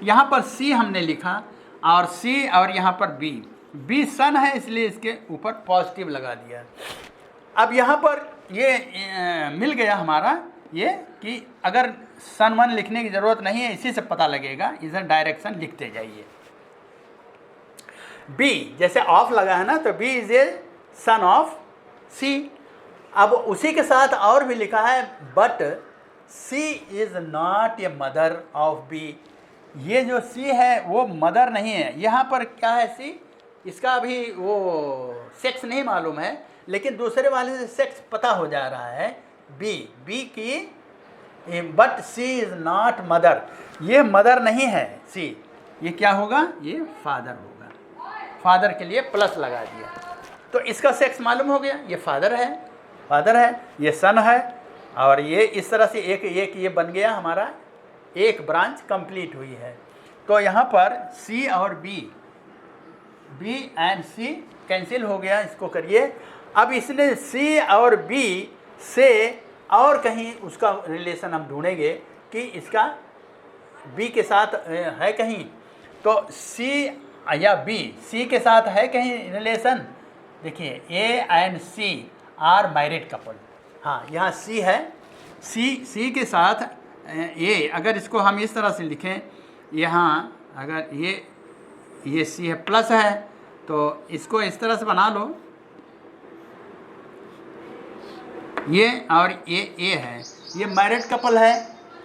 यहाँ पर C हमने लिखा और C और यहाँ पर B सन है इसलिए इसके ऊपर पॉजिटिव लगा दिया। अब यहाँ पर ये मिल गया हमारा ये कि अगर सन 1 लिखने की ज़रूरत नहीं है, इसी से पता लगेगा, इधर डायरेक्शन लिखते जाइए। B जैसे ऑफ लगा है ना, तो B is a son of C। अब उसी के साथ और भी लिखा है, but C is not a mother of B। ये जो C है वो मदर नहीं है। यहाँ पर क्या है C, इसका अभी वो सेक्स नहीं मालूम है, लेकिन दूसरे वाले से सेक्स पता हो जा रहा है B की, but C is not mother. ये मदर नहीं है C, ये क्या होगा, ये फादर होगा। फादर के लिए प्लस लगा दिया तो इसका सेक्स मालूम हो गया, ये फादर है, ये सन है, और ये इस तरह से एक ये बन गया हमारा, एक ब्रांच कंप्लीट हुई है। तो यहाँ पर C और B एंड C कैंसिल हो गया, इसको करिए। अब इसने C और B से और कहीं उसका रिलेशन हम ढूंढेंगे कि इसका B के साथ है कहीं, तो C या B C के साथ है कहीं रिलेशन। देखिए A and C are married couple. हाँ, यहाँ C है, C के साथ A, अगर इसको हम इस तरह से लिखें, यहाँ अगर ये C है प्लस है, तो इसको इस तरह से बना लो, ये और ये A है, ये मैरिड कपल है,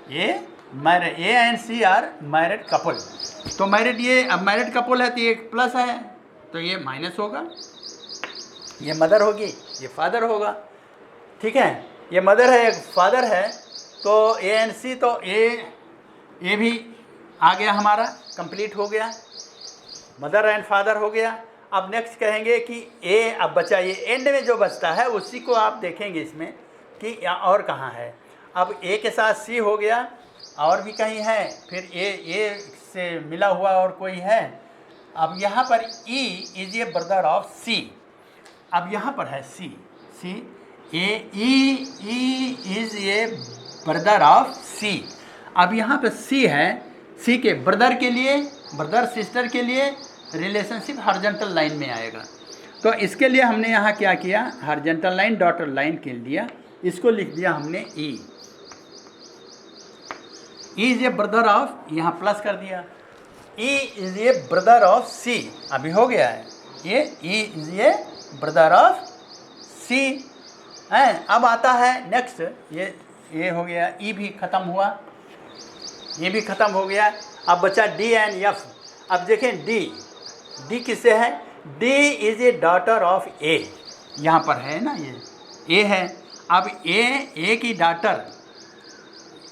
A and C are married couple. तो मैरिड, ये अब मैरिड कपल है तो ये प्लस है, तो ये माइनस होगा, ये मदर होगी, ये फादर होगा। ठीक है, ये मदर है, फादर है, तो A एंड C, तो A भी आ गया हमारा, कंप्लीट हो गया, मदर एंड फादर हो गया। अब नेक्स्ट कहेंगे कि A, अब बचा ये एंड में जो बचता है उसी को आप देखेंगे इसमें कि और कहाँ है। अब A के साथ C हो गया, और भी कहीं है, फिर A से मिला हुआ और कोई है। अब यहाँ पर E is a brother of C। अब यहाँ पर है C E is a brother of C। अब यहाँ पर C है, C के ब्रदर के लिए, ब्रदर सिस्टर के लिए रिलेशनशिप हॉरिजॉन्टल लाइन में आएगा। तो इसके लिए हमने यहाँ क्या किया, हॉरिजॉन्टल लाइन डॉटेड लाइन के लिया, इसको लिख दिया हमने E is a brother of, यहाँ प्लस कर दिया, E is a brother of C। अभी हो गया है ये E is a brother of C है। अब आता है नेक्स्ट, ये हो गया, E भी ख़त्म हुआ, ये भी ख़त्म हो गया। अब बचा D एंड F। अब देखें D किससे है, D is a daughter of A। यहाँ पर है ना, ये A है। अब A की डॉटर,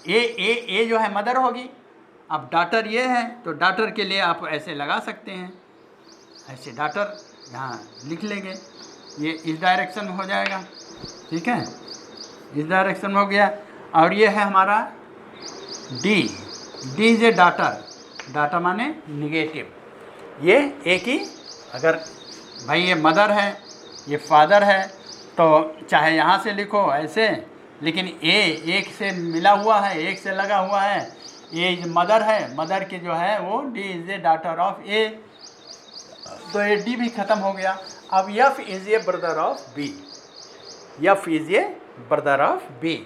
A जो है मदर होगी, अब डॉटर ये है, तो डॉटर के लिए आप ऐसे लगा सकते हैं, ऐसे डॉटर यहाँ लिख लेंगे, ये इस डायरेक्शन में हो जाएगा। ठीक है, इस डायरेक्शन में हो गया। और ये है हमारा D इज ए डाटा माने निगेटिव, ये A की, अगर भाई ये मदर है, ये फादर है, तो चाहे यहाँ से लिखो ऐसे, लेकिन एक से मिला हुआ है, एक से लगा हुआ है, ये मदर है, मदर के जो है वो D is a daughter of A, तो ये D भी ख़त्म हो गया। अब F is a brother of B, F is a brother of B।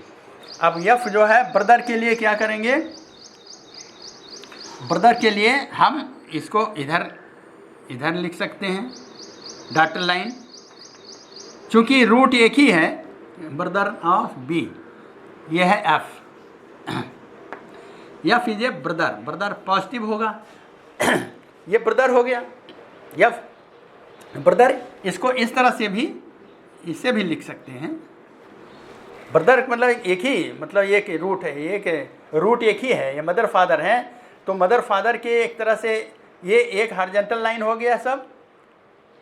अब F जो है ब्रदर के लिए क्या करेंगे, ब्रदर के लिए हम इसको इधर लिख सकते हैं डॉटेड लाइन, चूँकि रूट एक ही है, ब्रदर ऑफ B, ये है F। F is a brother positive होगा, ये ब्रदर हो गया F ब्रदर। इसको इस तरह से भी, इससे भी लिख सकते हैं, ब्रदर मतलब एक ही, मतलब एक रूट है, एक रूट एक ही है, ये मदर फादर हैं, तो मदर फादर के एक तरह से ये एक हॉरिजॉन्टल लाइन हो गया सब,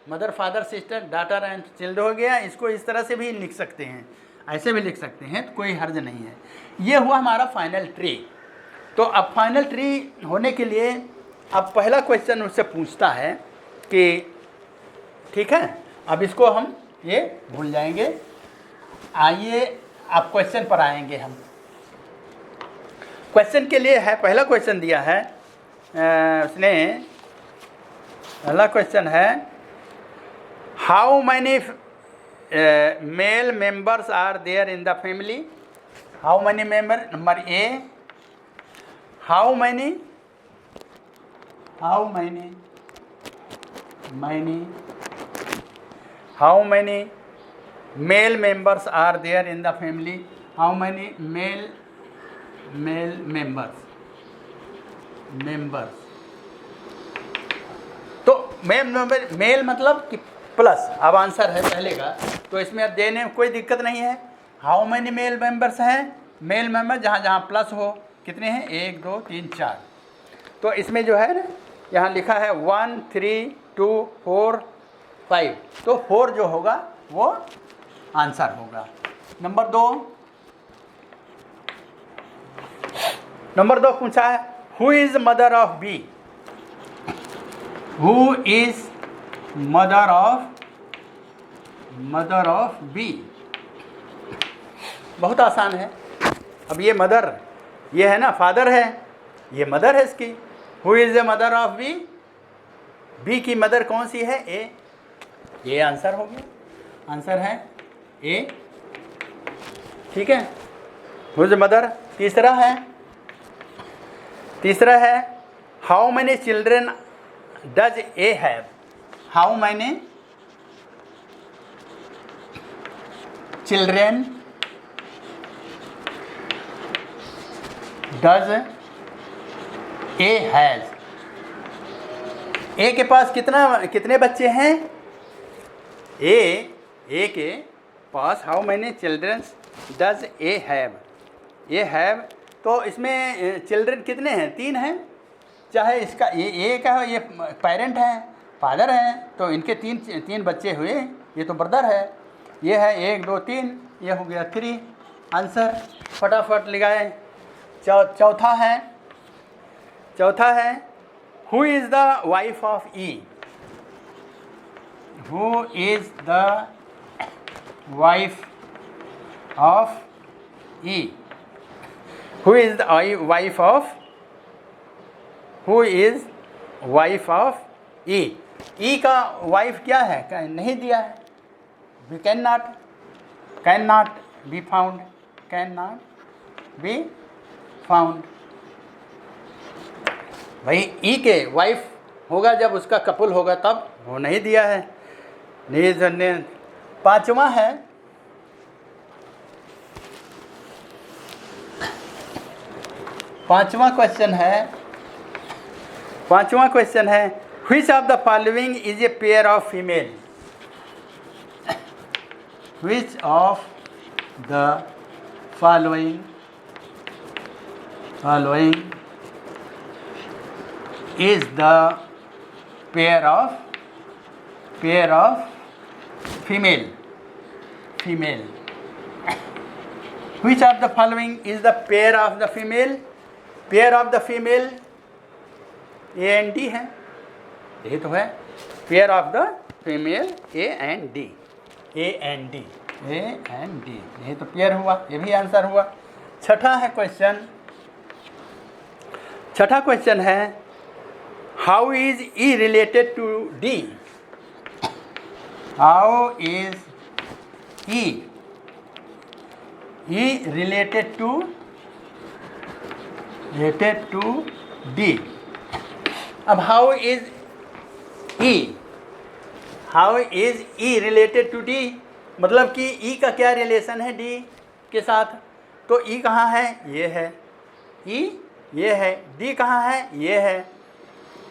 mother father sister daughter and chilled हो गया। इसको इस तरह से भी लिख सकते हैं, ऐसे भी लिख सकते हैं, तो कोई हर्ज नहीं है। ये हुआ हमारा फाइनल ट्री। तो अब फाइनल ट्री होने के लिए अब पहला क्वेश्चन उससे पूछता है कि ठीक है, अब इसको हम ये भूल जाएंगे। आइए अब क्वेश्चन पर आएंगे हम। क्वेश्चन के लिए है, पहला क्वेश्चन दिया है उसने, पहला क्वेश्चन है how many male members are there in the family. How many member, number A, how many male members are there in the family. How many male members. तो मेल मतलब कि प्लस, अब answer है पहले का, तो इसमें अब देने में कोई दिक्कत नहीं है। हाउ मैनी मेल मेंबर्स हैं, मेल मेंबर जहाँ जहाँ प्लस हो, कितने हैं, 1 2 3 4। तो इसमें जो है ना, यहाँ लिखा है 1 3 2 4 5, तो 4 जो होगा वो आंसर होगा। नंबर दो पूछा है who is mother of B. Who is mother of B. बहुत आसान है। अब ये मदर, ये है ना फादर है, ये मदर है इसकी। Who is the mother of B, B की मदर कौन सी है, ए। ये आंसर हो गया, आंसर है ए, ठीक है। Who is the mother. तीसरा है how many children does A have. How many children does A has. A के पास कितने बच्चे हैं, ए के पास how many children does A have. A have, तो इसमें चिल्ड्रन कितने हैं, 3 हैं। चाहे इसका ये का ये पेरेंट है, फादर है, तो इनके तीन बच्चे हुए, ये तो ब्रदर है। ये है 1 2 3, ये हो गया 3। आंसर फटाफट लगाए। चौथा है who is the wife of E. Who is the wife of E. Who is the wife of, who is wife of E. E का वाइफ क्या है, नहीं दिया है। We can not be found, भाई ई के वाइफ होगा जब उसका कपल होगा तब, वो नहीं दिया है। नहीं। पांचवा क्वेश्चन है which of the following is a pair of female. Which of the following is the pair of female. Which of the following is the pair of the female? Pair of the female A and D है, ये तो है pair of the female A and D, ये तो pair हुआ, ये भी answer हुआ। छठा क्वेश्चन है how is E related to D. How is E related to D. अब how is E related to D, मतलब कि ई का क्या रिलेशन है डी के साथ। तो ई कहाँ है, ये है, ई ये है, डी कहाँ है, ये है।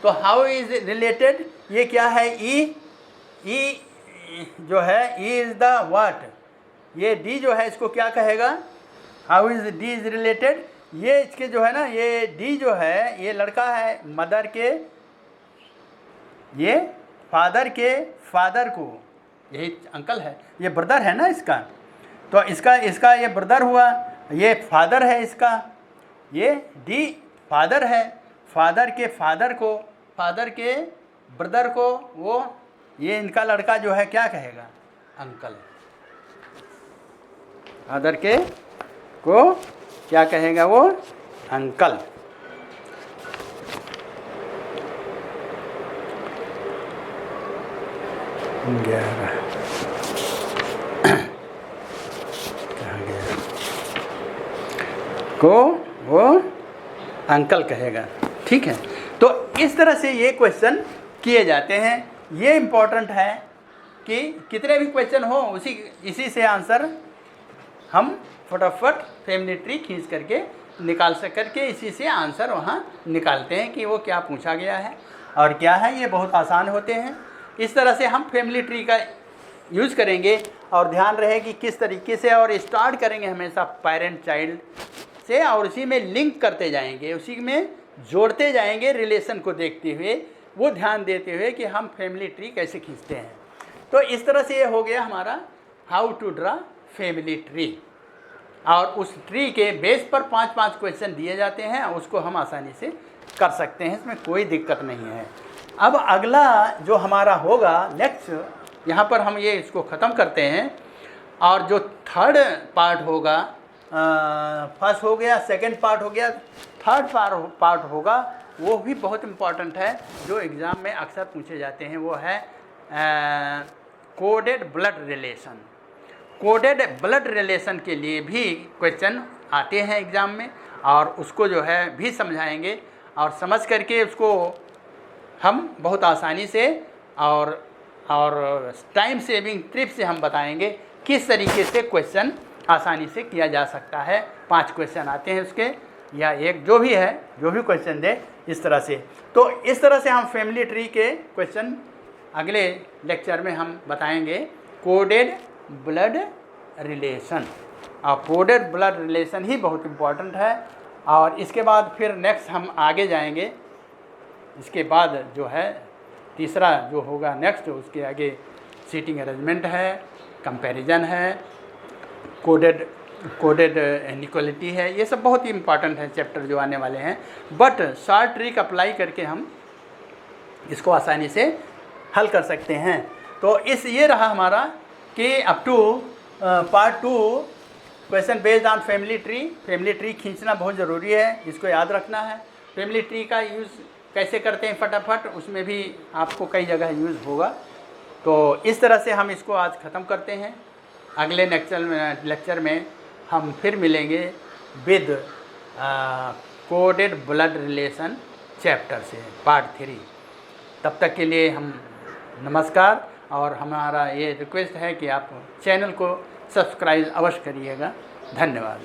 तो हाउ इज रिलेटेड, ये क्या है, ई जो है ई इज़ द व्हाट, ये डी जो है इसको क्या कहेगा, how is D is related. ये इसके जो है ना, ये डी जो है ये लड़का है मदर के ये फादर के फादर को, यही अंकल है, ये ब्रदर है ना इसका, तो इसका ये ब्रदर हुआ, ये फादर है इसका, ये डी फादर है, फादर के फादर को, फादर के ब्रदर को, वो ये इनका लड़का जो है क्या कहेगा, अंकल। फादर के को क्या कहेगा वो, अंकल। कहाँ गया, को वो अंकल कहेगा। ठीक है, तो इस तरह से ये क्वेश्चन किए जाते हैं। ये इम्पोर्टेंट है कि कितने भी क्वेश्चन हो इसी से आंसर हम फटाफट फैमिली ट्री खींच करके निकाल करके इसी से आंसर वहाँ निकालते हैं कि वो क्या पूछा गया है और क्या है। ये बहुत आसान होते हैं। इस तरह से हम फैमिली ट्री का यूज़ करेंगे और ध्यान रहे कि किस तरीके से, और स्टार्ट करेंगे हमेशा पेरेंट चाइल्ड से और उसी में लिंक करते जाएंगे, उसी में जोड़ते जाएंगे रिलेशन को देखते हुए, वो ध्यान देते हुए कि हम फैमिली ट्री कैसे खींचते हैं। तो इस तरह से ये हो गया हमारा how to draw family tree. और उस ट्री के बेस पर 5-5 क्वेश्चन दिए जाते हैं, उसको हम आसानी से कर सकते हैं, इसमें कोई दिक्कत नहीं है। अब अगला जो हमारा होगा नेक्स्ट, यहाँ पर हम ये इसको ख़त्म करते हैं। और जो थर्ड पार्ट होगा, फर्स्ट हो गया, सेकंड पार्ट हो गया, थर्ड पार्ट होगा, वो भी बहुत इम्पॉर्टेंट है, जो एग्ज़ाम में अक्सर पूछे जाते हैं। वो है coded blood relation. Coded blood relation के लिए भी क्वेश्चन आते हैं एग्ज़ाम में, और उसको जो है भी समझाएंगे, और समझ करके उसको हम बहुत आसानी से और टाइम सेविंग ट्रिप से हम बताएंगे किस तरीके से क्वेश्चन आसानी से किया जा सकता है। 5 क्वेश्चन आते हैं उसके, या एक जो भी है, जो भी क्वेश्चन दे इस तरह से। तो इस तरह से हम फैमिली ट्री के क्वेश्चन अगले लेक्चर में हम बताएंगे। कोडेड ब्लड रिलेशन, और कोडेड ब्लड रिलेशन ही बहुत इम्पॉर्टेंट है। और इसके बाद फिर नेक्स्ट हम आगे जाएंगे। इसके बाद जो है तीसरा जो होगा नेक्स्ट, उसके आगे सीटिंग अरेंजमेंट है, कंपैरिजन है, कोडेड इनइक्वालिटी है। ये सब बहुत ही इम्पॉर्टेंट है चैप्टर जो आने वाले हैं। बट शॉर्ट ट्रिक अप्लाई करके हम इसको आसानी से हल कर सकते हैं। तो ये रहा हमारा कि up to part 2 question based on family tree. Family tree खींचना बहुत ज़रूरी है, इसको याद रखना है। फैमिली ट्री का यूज़ कैसे करते हैं फटाफट, उसमें भी आपको कई जगह यूज़ होगा। तो इस तरह से हम इसको आज ख़त्म करते हैं। अगले लेक्चर में हम फिर मिलेंगे with coded blood relation chapter से पार्ट 3। तब तक के लिए हम नमस्कार, और हमारा ये रिक्वेस्ट है कि आप चैनल को सब्सक्राइब अवश्य करिएगा। धन्यवाद।